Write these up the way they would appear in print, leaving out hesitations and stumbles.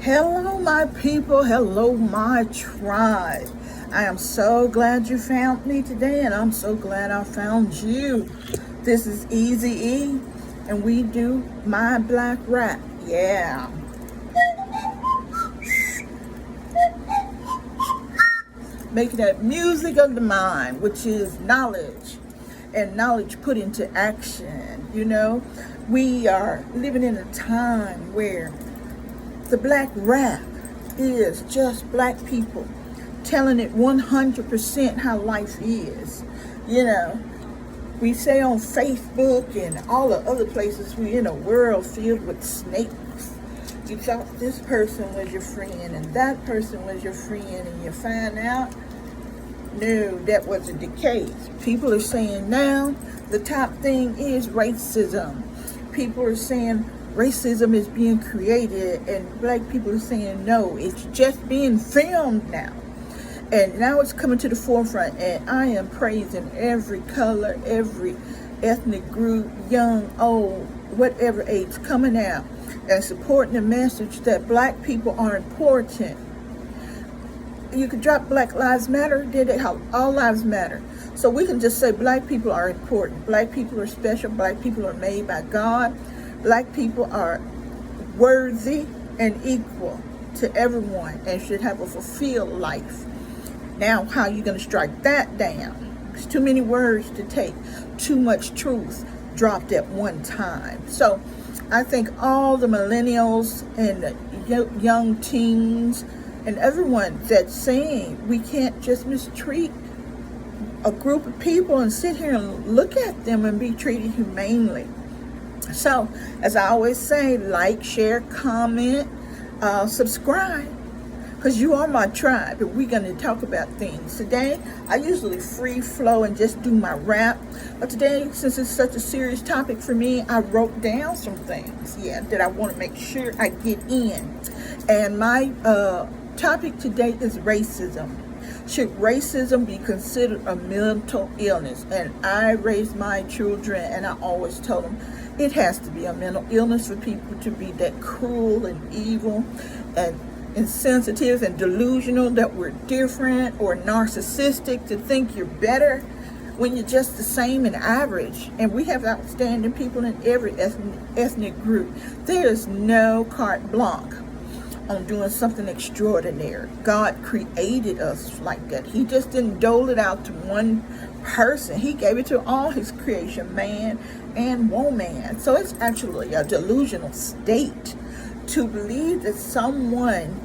Hello, my people. Hello, my tribe. I am so glad you found me today, and I'm so glad I found you. This is Easy E, and we do my black rap. Yeah. Making that music of the mind, which is knowledge, and knowledge put into action. We are living in a time where the black rap is just black people telling it 100% how life is. We say on Facebook and all the other places, we're in a world filled with snakes. You thought this person was your friend and that person was your friend, and you find out, no, that wasn't the case. People are saying now the top thing is racism. People are saying racism is being created, and black people are saying no, it's just being filmed now. And now it's coming to the forefront, and I am praising every color, every ethnic group, young, old, whatever age, coming out and supporting the message that black people are important. You could drop Black Lives Matter, did it how all lives matter. So we can just say black people are important. Black people are special. Black people are made by God. Black people are worthy and equal to everyone and should have a fulfilled life. Now, how are you going to strike that down? It's too many words to take, too much truth dropped at one time. So I think all the millennials and the young teens and everyone that's saying we can't just mistreat a group of people and sit here and look at them and be treated humanely. So, as I always say, like, share, comment, subscribe, because you are my tribe, and we're going to talk about things. Today, I usually free flow and just do my rap, but today, since it's such a serious topic for me, I wrote down some things, that I want to make sure I get in. And my topic today is racism. Should racism be considered a mental illness? And I raised my children, and I always tell them, it has to be a mental illness for people to be that cruel and evil and insensitive and delusional that we're different, or narcissistic to think you're better when you're just the same and average. And we have outstanding people in every ethnic group. There is no carte blanche on doing something extraordinary. God created us like that. He just didn't dole it out to one person. He gave it to all his creation, man and woman. So it's actually a delusional state to believe that someone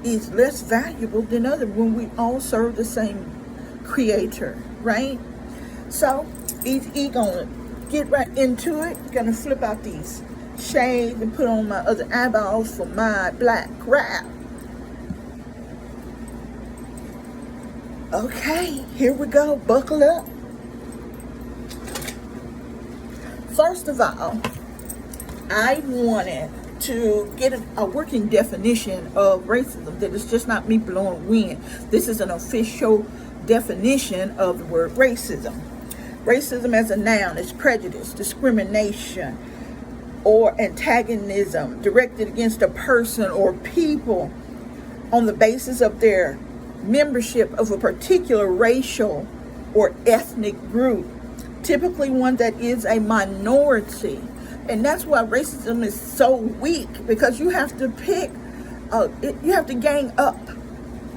is less valuable than other when we all serve the same creator, right? So he's gonna get right into it. Gonna flip out these shades and put on my other eyeballs for my black rap. Okay, here we go. Buckle up. First of all, I wanted to get a working definition of racism, that it's just not me blowing wind. This is an official definition of the word racism. Racism as a noun is prejudice, discrimination, or antagonism directed against a person or people on the basis of their membership of a particular racial or ethnic group, typically one that is a minority. And that's why racism is so weak, because you have to pick, you have to gang up.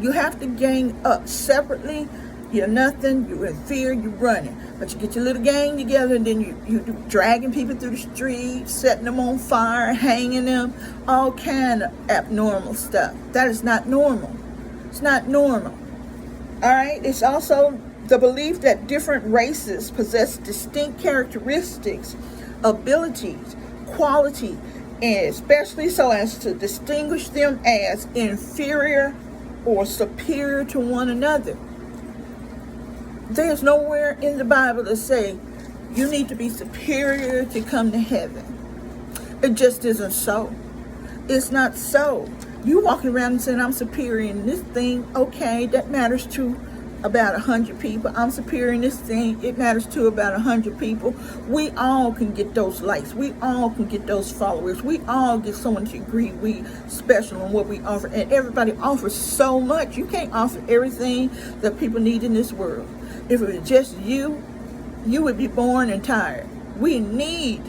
You have to gang up. Separately, you're nothing, you're in fear, you're running. But you get your little gang together, and then you dragging people through the streets, setting them on fire, hanging them, all kind of abnormal stuff. That is not normal. It's not normal. All right? It's also the belief that different races possess distinct characteristics, abilities, quality, and especially so as to distinguish them as inferior or superior to one another. There's nowhere in the Bible to say you need to be superior to come to heaven. It just isn't so. It's not so. You walking around and saying I'm superior in this thing, okay, that matters too. about 100 people. I'm superior in this thing. It matters to about 100 people. We all can get those likes. We all can get those followers. We all get someone to agree we special in what we offer. And everybody offers so much. You can't offer everything that people need in this world. If it was just you, you would be bored and tired. We need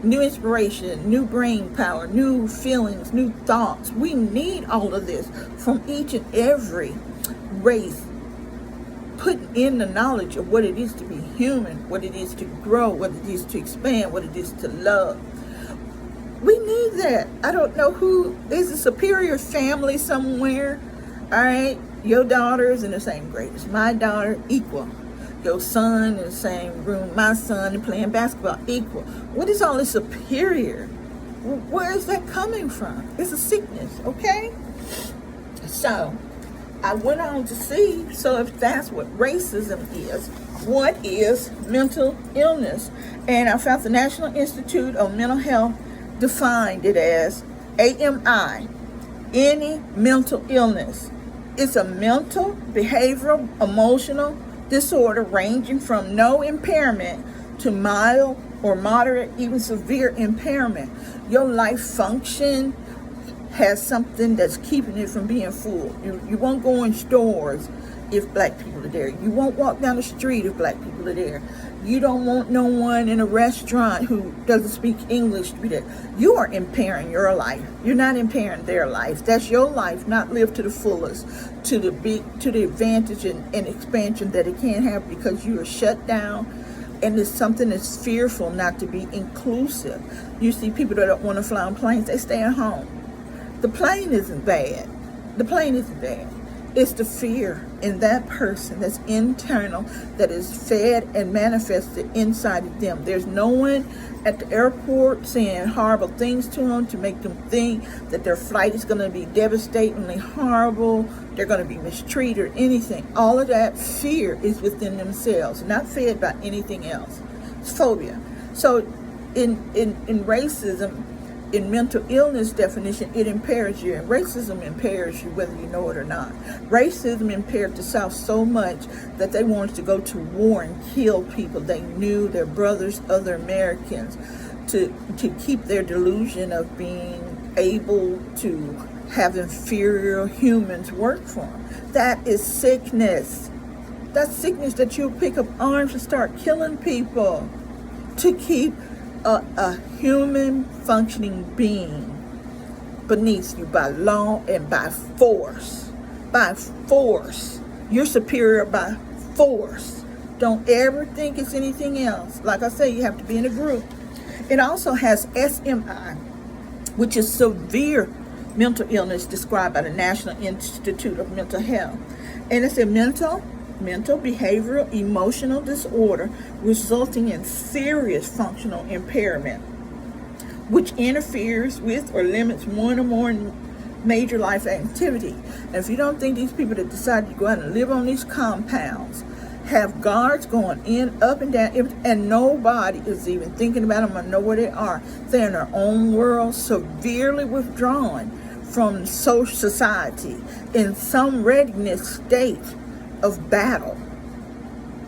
new inspiration, new brain power, new feelings, new thoughts. We need all of this from each and every race, putting in the knowledge of what it is to be human, what it is to grow, what it is to expand, what it is to love. We need that. I don't know who is a superior family somewhere. All right, your daughter is in the same grade as my daughter, equal. Your son in the same room, my son is playing basketball, equal. What is all this superior? Where is that coming from? It's a sickness, okay? So I went on to see, so if that's what racism is, what is mental illness? And I found the National Institute of Mental Health defined it as AMI, any mental illness. It's a mental, behavioral, emotional disorder ranging from no impairment to mild or moderate, even severe impairment. Your life function has something that's keeping it from being full. You won't go in stores if black people are there. You won't walk down the street if black people are there. You don't want no one in a restaurant who doesn't speak English to be there. You are impairing your life. You're not impairing their life. That's your life, not lived to the fullest, to the advantage and expansion that it can have, because you are shut down. And it's something that's fearful not to be inclusive. You see people that don't want to fly on planes, they stay at home. The plane isn't bad. The plane isn't bad. It's the fear in that person that's internal, that is fed and manifested inside of them. There's no one at the airport saying horrible things to them to make them think that their flight is going to be devastatingly horrible, they're going to be mistreated or anything. All of that fear is within themselves, not fed by anything else. It's phobia. So in racism, in mental illness definition, it impairs you. And racism impairs you whether you know it or not. Racism impaired the South so much that they wanted to go to war and kill people they knew, their brothers, other Americans, to keep their delusion of being able to have inferior humans work for them. That is sickness. That's sickness, that you'll pick up arms and start killing people to keep a human functioning being beneath you by law and by force. By force. You're superior by force. Don't ever think it's anything else. Like I say, you have to be in a group. It also has SMI, which is severe mental illness described by the National Institute of Mental Health. And it's a mental, behavioral, emotional disorder resulting in serious functional impairment, which interferes with or limits one or more major life activity. And if you don't think these people that decide to go out and live on these compounds have guards going in, up and down, and nobody is even thinking about them or know where they are, they're in their own world, severely withdrawn from social society, in some readiness state of battle.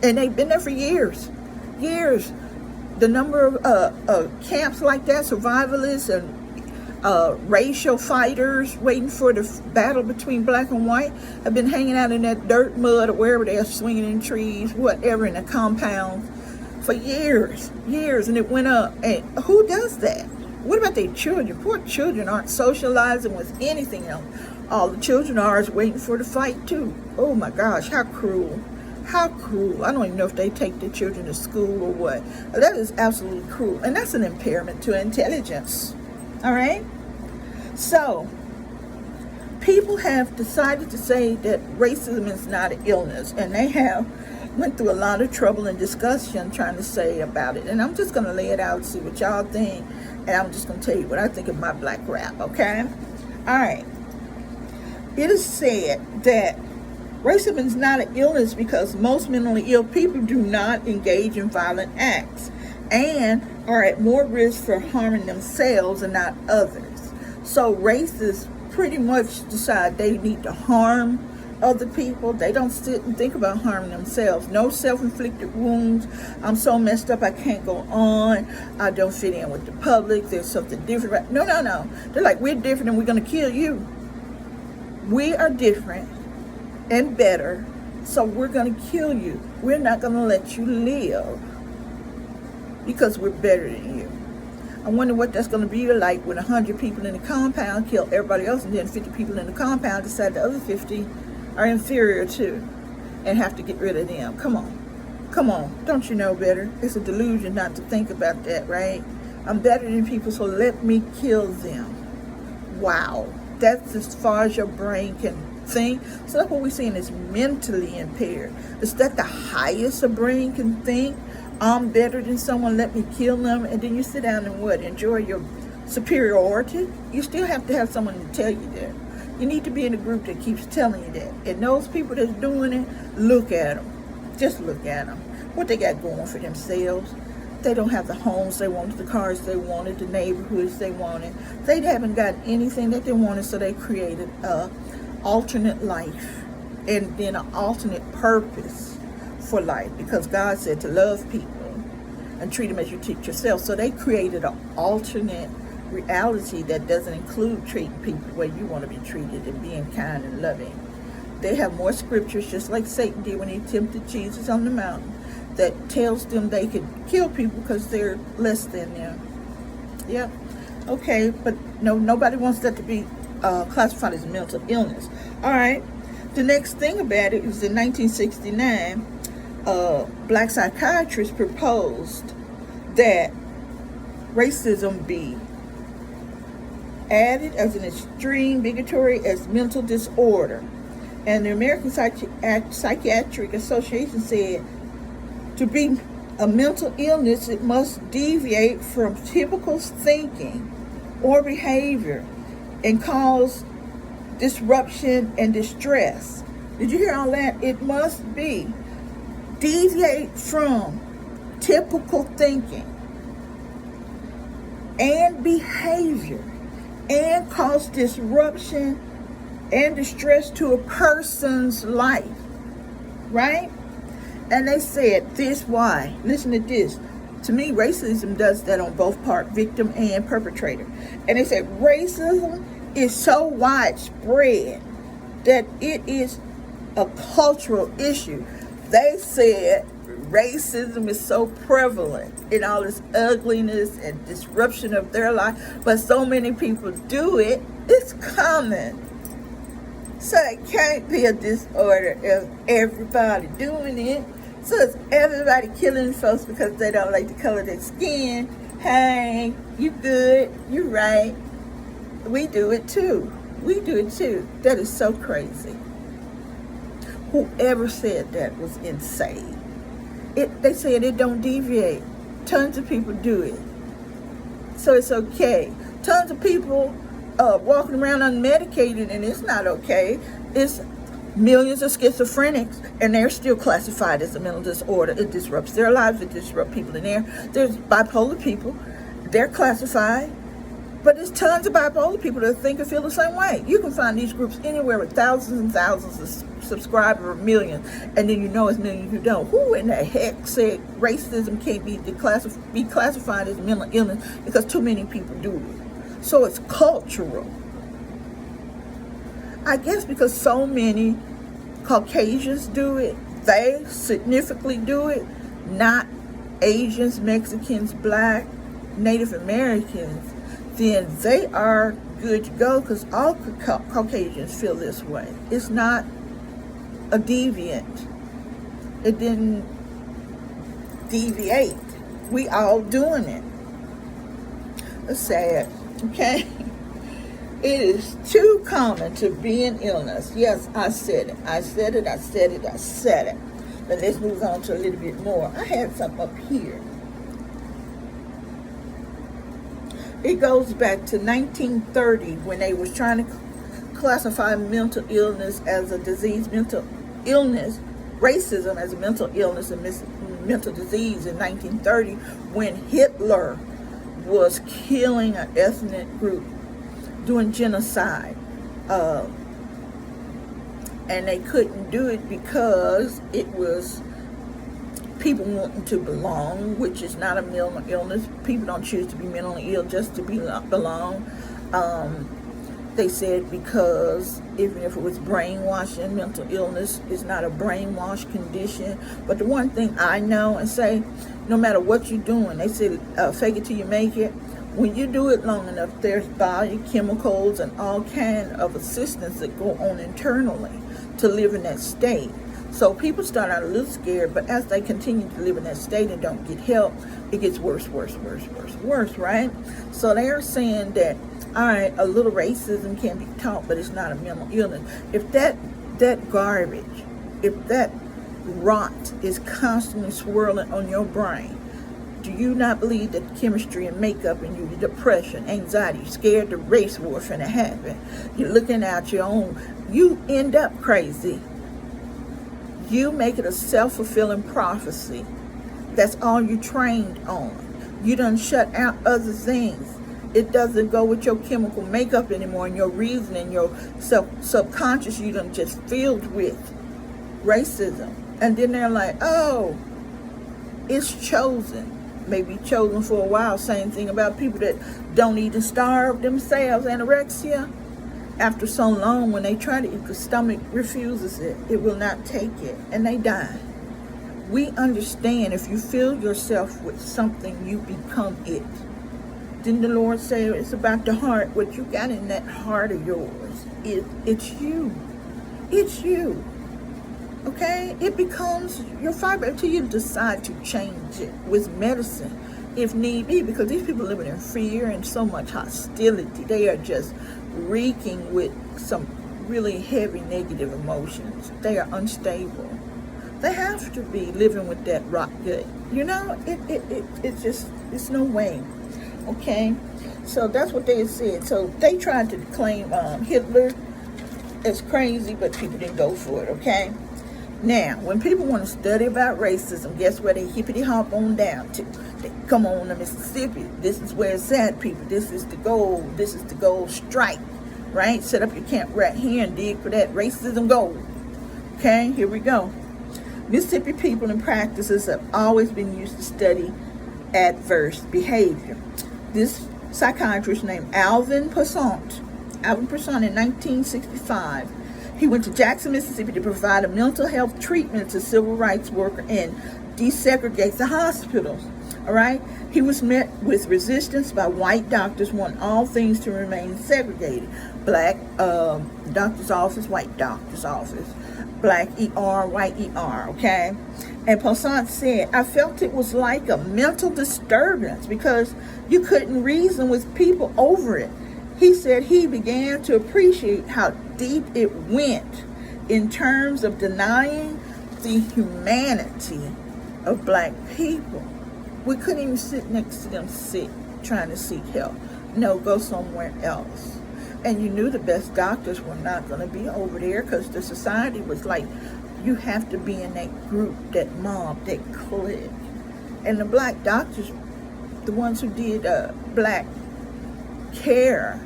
And they've been there for years. The number of camps like that, survivalists and racial fighters waiting for the battle between black and white, have been hanging out in that dirt, mud, or wherever they're swinging in trees, whatever, in the compounds for years. And it went up. And who does that? What about their children? Poor children aren't socializing with anything else. All the children are is waiting for the fight too. Oh my gosh, how cruel. How cruel. I don't even know if they take their children to school or what. That is absolutely cruel. And that's an impairment to intelligence. All right? So, people have decided to say that racism is not an illness. And they have went through a lot of trouble and discussion trying to say about it. And I'm just going to lay it out and see what y'all think. And I'm just going to tell you what I think of my black rap, okay? All right. It is said that racism is not an illness because most mentally ill people do not engage in violent acts and are at more risk for harming themselves and not others. So racists pretty much decide they need to harm other people. They don't sit and think about harming themselves. No self-inflicted wounds. I'm so messed up I can't go on. I don't fit in with the public. There's something different. No, no, no. They're like, we're different and we're going to kill you. We are different and better, so we're going to kill you. We're not going to let you live because we're better than you. I wonder what that's going to be like when 100 people in the compound kill everybody else, and then 50 people in the compound decide the other 50 are inferior too and have to get rid of them. Come on. Come on. Don't you know better? It's a delusion not to think about that, right? I'm better than people, so let me kill them. Wow. That's as far as your brain can think. So that's what we're seeing is mentally impaired. Is that the highest a brain can think? I'm better than someone, let me kill them. And then you sit down and what? Enjoy your superiority? You still have to have someone to tell you that. You need to be in a group that keeps telling you that. And those people that's doing it, look at them. Just look at them. What they got going for themselves. They don't have the homes they wanted, the cars they wanted, the neighborhoods they wanted. They haven't got anything that they wanted, so they created a alternate life and then an alternate purpose for life, because God said to love people and treat them as you treat yourself. So they created an alternate reality that doesn't include treating people the way you want to be treated and being kind and loving. They have more scriptures, just like Satan did when he tempted Jesus on the mountain, that tells them they could kill people because they're less than them. Yep. Okay, but no, nobody wants that to be classified as mental illness. All right. The next thing about it is in 1969, black psychiatrists proposed that racism be added as an extreme bigotry as mental disorder. And the American Psychiatric Association said to be a mental illness, it must deviate from typical thinking or behavior and cause disruption and distress. Did you hear all that? It must be deviate from typical thinking and behavior and cause disruption and distress to a person's life, right? And they said this, why? Listen to this. To me, racism does that on both part, victim and perpetrator. And they said racism is so widespread that it is a cultural issue. They said racism is so prevalent in all this ugliness and disruption of their life, but so many people do it, it's common. So it can't be a disorder if everybody doing it. So it's everybody killing folks because they don't like the color of their skin. Hey, you good, you right. We do it too. We do it too. That is so crazy. Whoever said that was insane. They said it don't deviate. Tons of people do it. So it's okay. Tons of people walking around unmedicated, and it's not okay. It's millions of schizophrenics, and they're still classified as a mental disorder. It disrupts their lives. It disrupts people in there. There's bipolar people. They're classified. But there's tons of bipolar people that think and feel the same way. You can find these groups anywhere with thousands and thousands of subscribers, or millions, and then you know it's millions who don't. Who in the heck said racism can't be classified as mental illness because too many people do it? So it's cultural. I guess because so many Caucasians do it, they significantly do it, not Asians, Mexicans, Black, Native Americans, then they are good to go because all Caucasians feel this way. It's not a deviant. It didn't deviate. We all doing it. It's sad, okay? It is too common to be an illness. Yes, I said it. I said it, I said it, I said it. But let's move on to a little bit more. I had something up here. It goes back to 1930 when they was trying to classify mental illness as a disease, mental illness, racism as a mental illness and mental disease in 1930 when Hitler was killing an ethnic group, doing genocide. and they couldn't do it because it was people wanting to belong, which is not a mental illness. People don't choose to be mentally ill just to belong. They said because even if it was brainwashing, mental illness is not a brainwash condition. But the one thing I know and say, no matter what you're doing, they said fake it till you make it. When you do it long enough, there's biochemicals and all kind of assistance that go on internally to live in that state. So people start out a little scared, but as they continue to live in that state and don't get help, it gets worse, right? So they're saying that, all right, a little racism can be taught, but it's not a mental illness. If that garbage, if that rot is constantly swirling on your brain, do you not believe that chemistry and makeup and you, depression, anxiety, you're scared the race war finna happen, you're looking at your own, you end up crazy. You make it a self-fulfilling prophecy. That's all you trained on. You done shut out other things. It doesn't go with your chemical makeup anymore, and your reasoning, your subconscious, you done just filled with racism. And then they're like, oh, it's chosen. Maybe chosen for a while. Same thing about people that don't eat and starve themselves, anorexia. After so long, when they try to eat, the stomach refuses it. It will not take it, and they die. We understand if you fill yourself with something, you become it. Didn't the Lord say it's about the heart? What you got in that heart of yours, it's you. It's you. Okay? It becomes your fiber until you decide to change it with medicine, if need be, because these people living in fear and so much hostility. They are just reeking with some really heavy negative emotions. They are unstable. They have to be living with that rock gut. You know, it's just, it's no way. Okay? So that's what they said. So they tried to claim Hitler as crazy, but people didn't go for it, okay? Now, when people want to study about racism, guess where they hippity hop on down to? They come on to Mississippi. This is where it's at, people. This is the gold. This is the gold strike, right? Set up your camp right here and dig for that racism gold. Okay, here we go. Mississippi people and practices have always been used to study adverse behavior. This psychiatrist named Alvin Poisson in 1965, he went to Jackson, Mississippi to provide a mental health treatment to civil rights workers and desegregate the hospitals. All right? He was met with resistance by white doctors wanting all things to remain segregated. Black doctor's office, white doctor's office. Black ER, white ER, okay? And Poisson said, I felt it was like a mental disturbance because you couldn't reason with people over it. He said he began to appreciate how deep it went in terms of denying the humanity of black people. We couldn't even sit next to them sick, trying to seek help. No, go somewhere else. And you knew the best doctors were not going to be over there because the society was like, you have to be in that group, that mob, that clique. And the black doctors, the ones who did black care,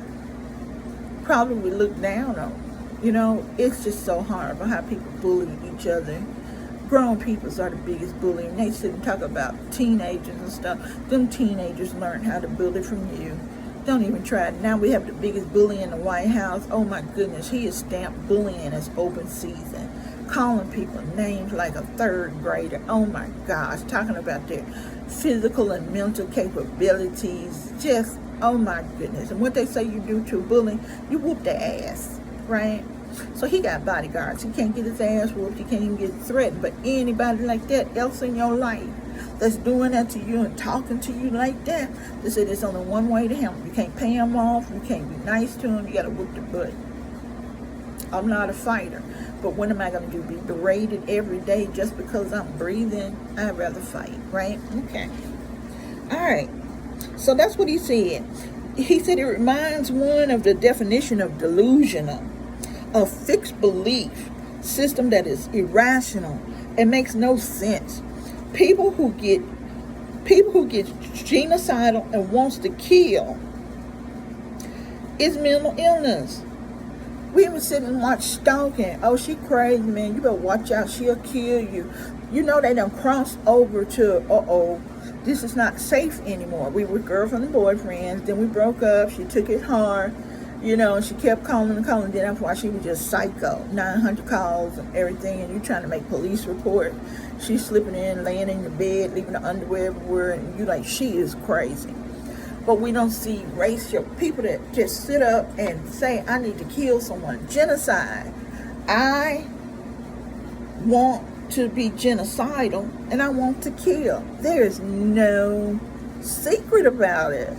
probably looked down on. You know, it's just so horrible how people bully each other. Grown peoples are the biggest bully, and they sit and talk about teenagers and stuff. Them teenagers learn how to bully from you. Don't even try it. Now we have the biggest bully in the White House. Oh my goodness, he is stamped bullying as open season. Calling people names like a third grader. Oh my gosh, talking about their physical and mental capabilities. Just, oh my goodness. And what they say you do to a bully, you whoop their ass, right? So he got bodyguards. He can't get his ass whooped. He can't even get threatened. But anybody like that else in your life that's doing that to you and talking to you like that, they say there's only one way to handle. You can't pay him off. You can't be nice to him. You got to whoop the butt. I'm not a fighter. But what am I going to do? Be berated every day just because I'm breathing? I'd rather fight, right? Okay. All right. So that's what he said. He said it reminds one of the definition of delusional, a fixed belief system that is irrational and makes no sense. People who get genocidal and wants to kill is mental illness. We even sit and watch stalking. Oh, she crazy, man. You better watch out. She'll kill you. You know they done crossed over to, uh-oh, this is not safe anymore. We were girlfriend and boyfriends. Then we broke up. She took it hard. You know, she kept calling and calling. Then after a while, she was just psycho. 900 calls and everything. And you trying to make police report. She's slipping in, laying in your bed, leaving the underwear everywhere. And you like, she is crazy. But we don't see racial people that just sit up and say, I need to kill someone. Genocide. I want to be genocidal and I want to kill. There is no secret about it.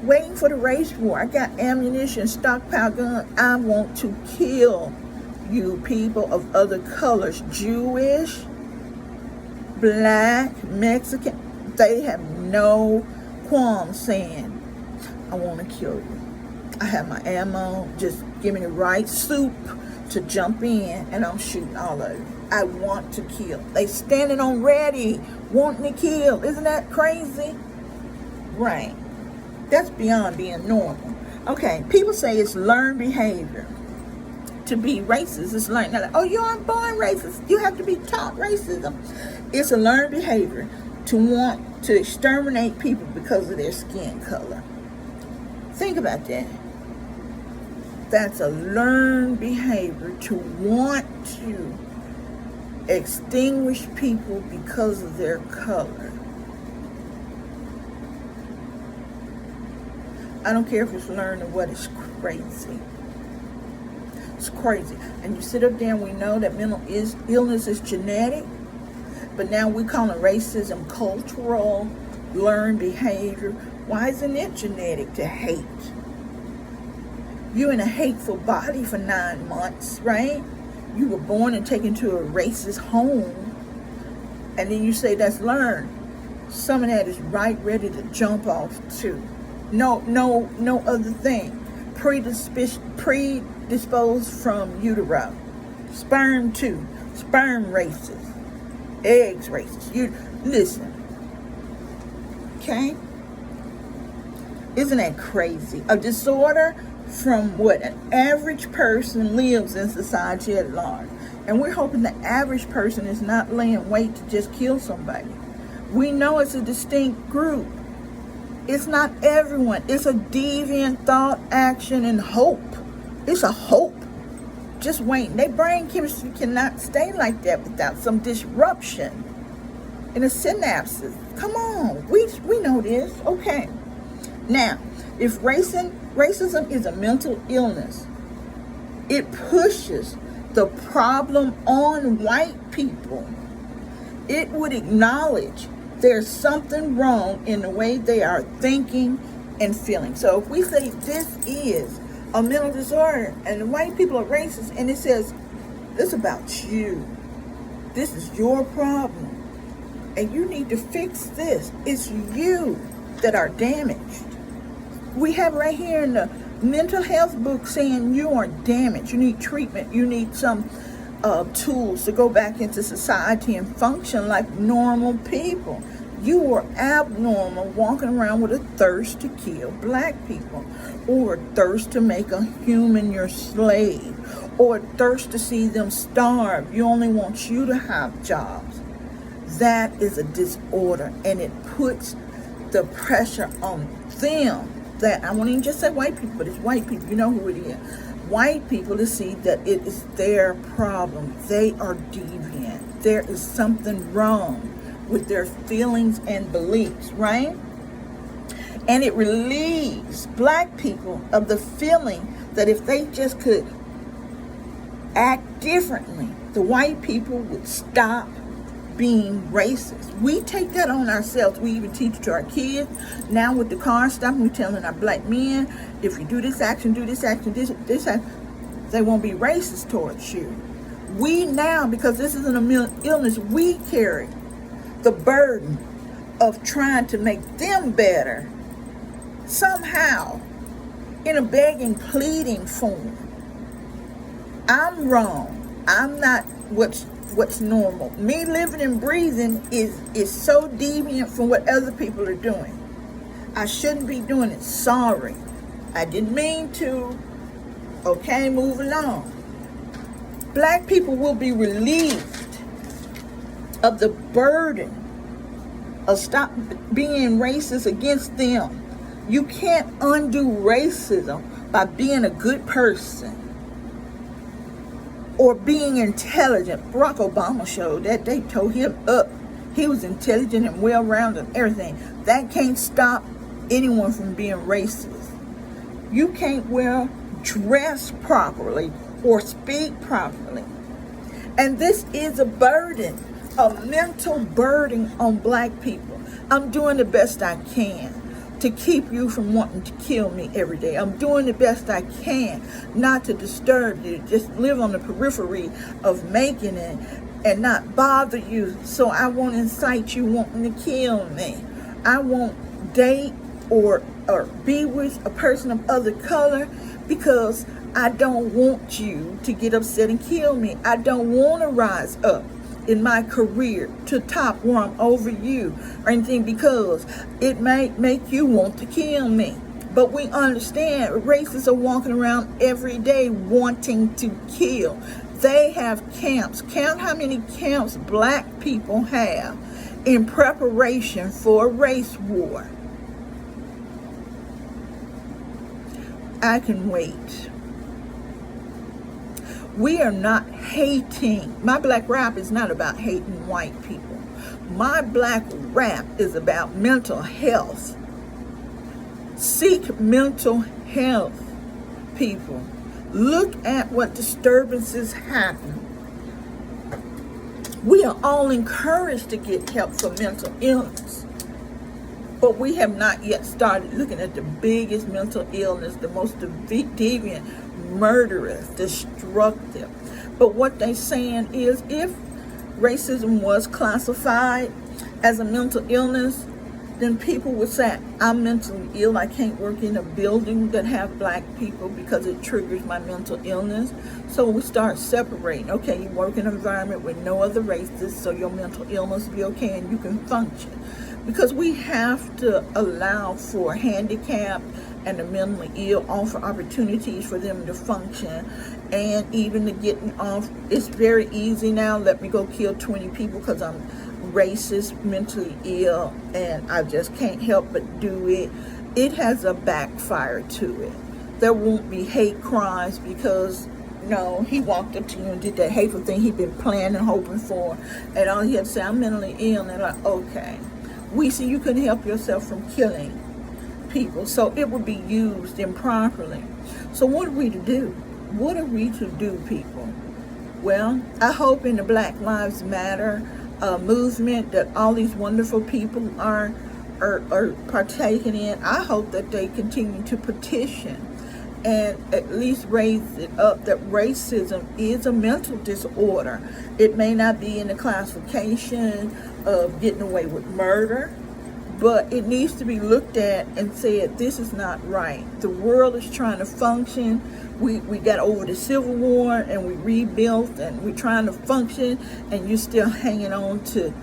Waiting for the race war. I got ammunition, stockpile gun. I want to kill you people of other colors. Jewish, black, Mexican. They have no qualms saying, I want to kill you. I have my ammo. Just give me the right soup to jump in and I'm shooting all of you. I want to kill. They standing on ready, wanting to kill. Isn't that crazy? Right. That's beyond being normal. Okay, people say it's learned behavior. To be racist is learned. Like, oh, you aren't born racist. You have to be taught racism. It's a learned behavior to want to exterminate people because of their skin color. Think about that. That's a learned behavior to want to extinguish people because of their color. I don't care if it's learned or what, it's crazy. It's crazy. And you sit up there and we know that mental illness is genetic, but now we call it racism cultural, learned behavior. Why isn't it genetic to hate? You're in a hateful body for 9 months, right? You were born and taken to a racist home, and then you say that's learned. Some of that is right ready to jump off too. No other thing. Predisposed from utero. Sperm too. Sperm racist. Eggs racist. You listen. Okay? Isn't that crazy? A disorder from what an average person lives in society at large. And we're hoping the average person is not laying wait to just kill somebody. We know it's a distinct group. It's not everyone. It's a deviant thought, action, and hope. It's a hope. Just waiting. Their brain chemistry cannot stay like that without some disruption in the synapses. Come on. We know this. Okay. Now, if racism is a mental illness, it pushes the problem on white people. It would acknowledge there's something wrong in the way they are thinking and feeling. So if we say this is a mental disorder and the white people are racist, and it says, it's about you. This is your problem. And you need to fix this. It's you that are damaged. We have right here in the mental health book saying you are damaged. You need treatment. You need some tools to go back into society and function like normal people. You were abnormal walking around with a thirst to kill black people, or a thirst to make a human your slave, or a thirst to see them starve. You only want you to have jobs. That is a disorder, and it puts the pressure on them. That I won't even just say white people, but it's white people. You know who it is. White people to see that it is their problem. They are deviant. There is something wrong with their feelings and beliefs, right? And it relieves black people of the feeling that if they just could act differently, the white people would stop being racist. We take that on ourselves. We even teach it to our kids. Now with the car stuff, we're telling our black men, if you do this action, this action, they won't be racist towards you. We now, because this isn't a mental illness, we carry the burden of trying to make them better somehow in a begging, pleading form. I'm wrong. I'm not what's normal. Me living and breathing is so deviant from what other people are doing. I shouldn't be doing it. Sorry. I didn't mean to. Okay, move along. Black people will be relieved of the burden of stop being racist against them. You can't undo racism by being a good person or being intelligent. Barack Obama showed that. They told him up. He was intelligent and well-rounded and everything. That can't stop anyone from being racist. You can't dress properly or speak properly. And this is a burden, a mental burden on black people. I'm doing the best I can to keep you from wanting to kill me every day. I'm doing the best I can not to disturb you, just live on the periphery of making it and not bother you. So I won't incite you wanting to kill me. I won't date or be with a person of other color because I don't want you to get upset and kill me. I don't want to rise up in my career to top where I'm over you or anything because it may make you want to kill me. But we understand racists are walking around every day wanting to kill. They have camps. Count how many camps black people have in preparation for a race war. I can wait. We are not hating. My black rap is not about hating white people. My black rap is about mental health. Seek mental health, people. Look at what disturbances happen. We are all encouraged to get help for mental illness. But we have not yet started looking at the biggest mental illness, the most deviant, murderous, destructive. But what they're saying is if racism was classified as a mental illness, then people would say, I'm mentally ill. I can't work in a building that have black people because it triggers my mental illness. So we start separating. Okay, you work in an environment with no other races, so your mental illness will be okay and you can function. Because we have to allow for handicapped and the mentally ill, offer opportunities for them to function and even to getting off. It's very easy now. Let me go kill 20 people because I'm racist, mentally ill, and I just can't help but do it. It has a backfire to it. There won't be hate crimes because no, he walked up to you and did that hateful thing he'd been planning and hoping for, and all he had to say, I'm mentally ill, and they're like, okay. We see you couldn't help yourself from killing people, so it would be used improperly. So what are we to do? What are we to do, people? Well, I hope in the Black Lives Matter movement that all these wonderful people are partaking in, I hope that they continue to petition and at least raise it up that racism is a mental disorder. It may not be in the classification of getting away with murder, but it needs to be looked at and said, this is not right. The world is trying to function. We got over the Civil War and we rebuilt and we're trying to function, and you're still hanging on to,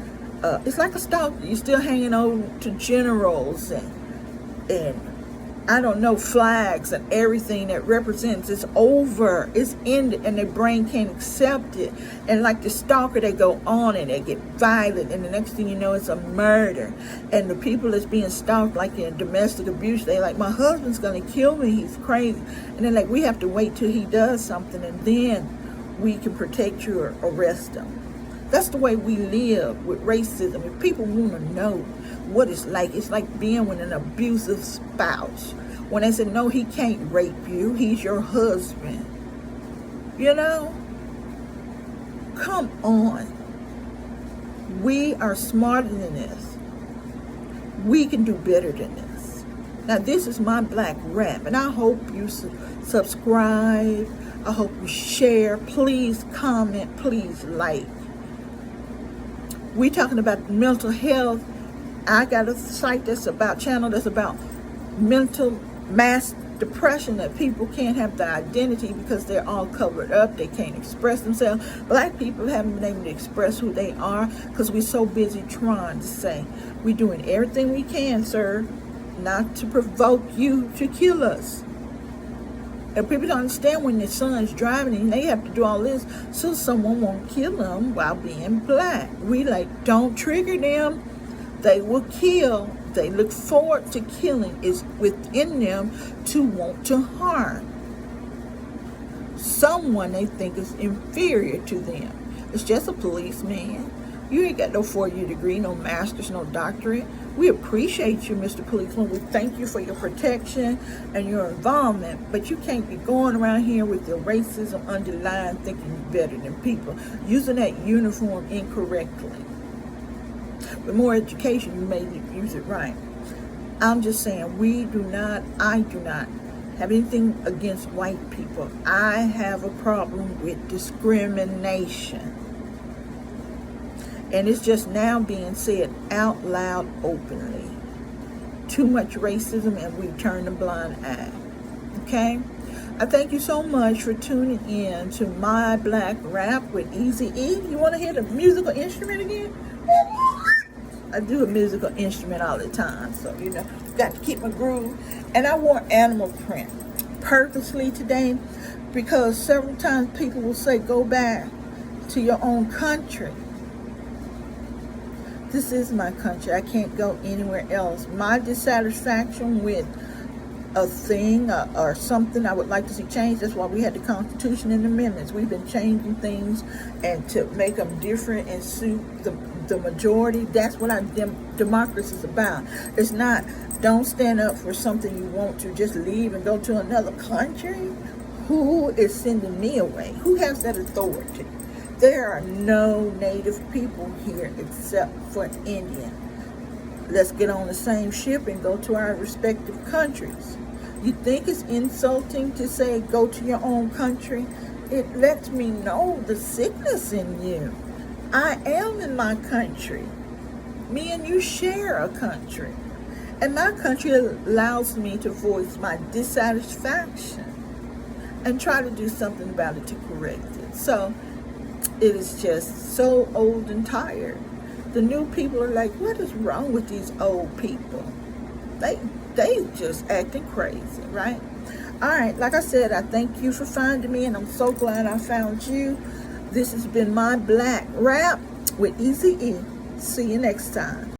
it's like a stalker. You're still hanging on to generals and I don't know, flags and everything that represents. It's over, it's ended, and their brain can't accept it. And like the stalker, they go on and they get violent, and the next thing you know, it's a murder. And the people that's being stalked, like in domestic abuse, they like, my husband's gonna kill me, he's crazy. And they're like, we have to wait till he does something, and then we can protect you or arrest him. That's the way we live with racism. If people want to know what it's like being with an abusive spouse. When they say, no, he can't rape you, he's your husband. You know? Come on. We are smarter than this. We can do better than this. Now, this is my black rap, and I hope you subscribe. I hope you share. Please comment. Please like. We talking about mental health. I got a site channel that's about mental mass depression, that people can't have their identity because they're all covered up. They can't express themselves. Black people haven't been able to express who they are because we're so busy trying to say, we're doing everything we can, sir, not to provoke you to kill us. And people don't understand when their son's driving and they have to do all this so someone won't kill them while being black. We like, don't trigger them. They will kill. They look forward to killing. It's within them to want to harm someone they think is inferior to them. It's just a policeman. You ain't got no 4-year degree, no master's, no doctorate. We appreciate you, Mr. Policeman. We thank you for your protection and your involvement, but you can't be going around here with your racism underlined, thinking you're better than people, using that uniform incorrectly. With more education, you may use it right. I'm just saying, I do not have anything against white people. I have a problem with discrimination. And it's just now being said out loud openly. Too much racism and we turn a blind eye. Okay? I thank you so much for tuning in to My Black Rap with Eazy-E. You want to hear the musical instrument again? I do a musical instrument all the time, so got to keep my groove. And I wore animal print purposely today because several times people will say, go back to your own country. This is my country. I can't go anywhere else. My dissatisfaction with a thing or something I would like to see changed. That's why we had the Constitution and amendments. We've been changing things and to make them different and suit the majority. That's what our democracy is about. It's not, don't stand up for something you want to, just leave and go to another country. Who is sending me away? Who has that authority? There are no native people here except for Indian. Let's get on the same ship and go to our respective countries. You think it's insulting to say go to your own country? It lets me know the sickness in you. I am in my country. Me and you share a country. And my country allows me to voice my dissatisfaction and try to do something about it to correct it. So it is just so old and tired. The new people are like, what is wrong with these old people? They just acting crazy, right? All right, like I said, I thank you for finding me, and I'm so glad I found you. This has been My Black Rap with Eazy-E. See you next time.